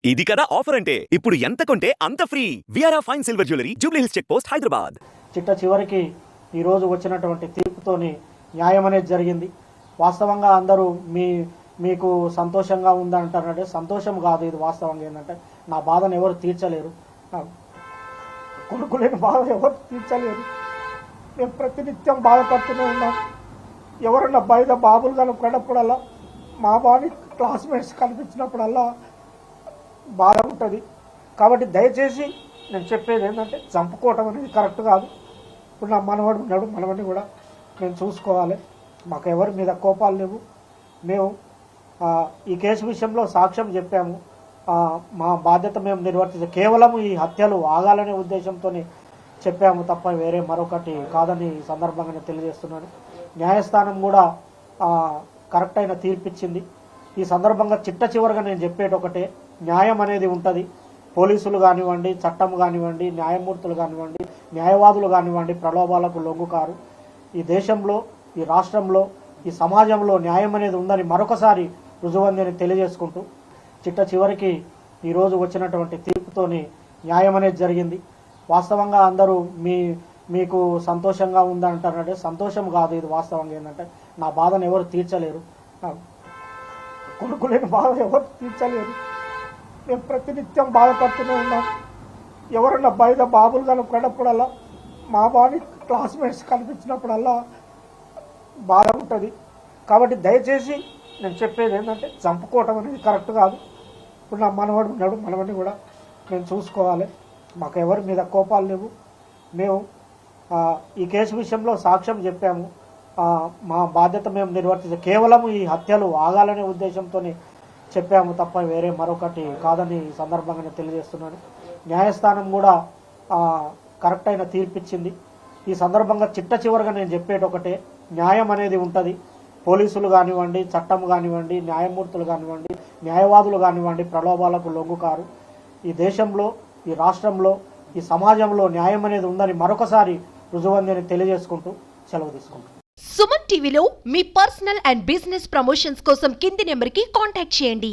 ఇది కదా ఆఫర్ అంటే ఇప్పుడు ఎంత కొంటే అంత ఫ్రీ విఆర్ఆ fine silver jewellery Jubilee Hills check post Hyderabad. చిట్ట చివరికి ఈరోజు వచ్చినటువంటి తీర్పుతోని న్యాయం అనేది జరిగింది. వాస్తవంగా అందరూ మీకు సంతోషంగా ఉందంటారంటే సంతోషం కాదు, ఇది వాస్తవంగా ఏంటంటే నా బాధను ఎవరు తీర్చలేరు, కొడుకు లేని బాధ ఎవరు తీర్చలేరు. మేము ప్రతినిత్యం బాధపడుతూనే ఉన్నాం. ఎవరన్నా బయట బాబులు కనుక్కున్నప్పుడల్లా మా బాడీ క్లాస్మేట్స్ కనిపించినప్పుడల్లా బాధ ఉంటుంది. కాబట్టి దయచేసి నేను చెప్పేది ఏంటంటే చంపుకోవటం అనేది కరెక్ట్ కాదు. ఇప్పుడు నా మనవడు ఉన్నాడు, మనవడిని కూడా మేము చూసుకోవాలి. మాకు ఎవరి మీద కోపాలు లేవు. మేము ఈ కేసు విషయంలో సాక్ష్యం చెప్పాము. మా బాధ్యత మేము నిర్వర్తించాం. కేవలం ఈ హత్యలు ఆగాలనే ఉద్దేశంతో చెప్పాము తప్ప వేరే మరొకటి కాదని ఈ సందర్భంగా తెలియజేస్తున్నాను. న్యాయస్థానం కూడా కరెక్ట్ అయిన తీర్పిచ్చింది. ఈ సందర్భంగా చిట్ట చివరిగా నేను చెప్పేది ఒకటే, న్యాయం అనేది ఉంటుంది. పోలీసులు కానివ్వండి, చట్టం కానివ్వండి, న్యాయమూర్తులు కానివ్వండి, న్యాయవాదులు కానివ్వండి ప్రలోభాలకు లొంగుకారు. ఈ దేశంలో, ఈ రాష్ట్రంలో, ఈ సమాజంలో న్యాయం అనేది ఉందని మరొకసారి రుజువందని తెలియజేసుకుంటూ చిట్ట చివరికి ఈరోజు వచ్చినటువంటి తీర్పుతోని న్యాయం అనేది జరిగింది. వాస్తవంగా అందరూ మీకు సంతోషంగా ఉందంటారంటే సంతోషం కాదు, ఇది వాస్తవంగా ఏంటంటే నా బాధను ఎవరు తీర్చలేరు, కొడుకు లేని బాధ ఎవరు తీర్చలేరు. మేము ప్రతినిత్యం బాధపడుతూనే ఉన్నాం. ఎవరన్నా బయట బాబులు కనుక్కున్నప్పుడల్లా మా బాడీ క్లాస్మేట్స్ కనిపించినప్పుడల్లా బాధ ఉంటుంది. కాబట్టి దయచేసి నేను చెప్పేది ఏంటంటే చంపుకోవటం అనేది కరెక్ట్ కాదు. ఇప్పుడు నా మనవడు ఉన్నాడు, మనవడిని కూడా మేము చూసుకోవాలి. మాకు ఎవరి మీద కోపాలు లేవు. మేము ఈ కేసు విషయంలో సాక్ష్యం చెప్పాము. మా బాధ్యత మేము నిర్వర్తించాం. కేవలం ఈ హత్యలు ఆగాలనే ఉద్దేశంతో చెప్పాము తప్ప వేరే మరొకటి కాదని ఈ సందర్భంగా తెలియజేస్తున్నాను. న్యాయస్థానం కూడా కరెక్ట్ అయిన తీర్పిచ్చింది. ఈ సందర్భంగా చిట్ట చివరిగా నేను చెప్పేది ఒకటే, న్యాయం అనేది ఉంటుంది. పోలీసులు కానివ్వండి, చట్టం కానివ్వండి, న్యాయమూర్తులు కానివ్వండి, న్యాయవాదులు కానివ్వండి ప్రలోభాలకు లొంగుకారు. ఈ దేశంలో, ఈ రాష్ట్రంలో, ఈ సమాజంలో న్యాయం అనేది ఉందని మరొకసారి రుజువందని తెలియజేసుకుంటూ సెలవు తీసుకుంటాం. సుమన్ టీవీలో మీ పర్సనల్ అండ్ బిజినెస్ ప్రమోషన్స్ కోసం కింది నెంబర్కి కాంటాక్ట్ చేయండి.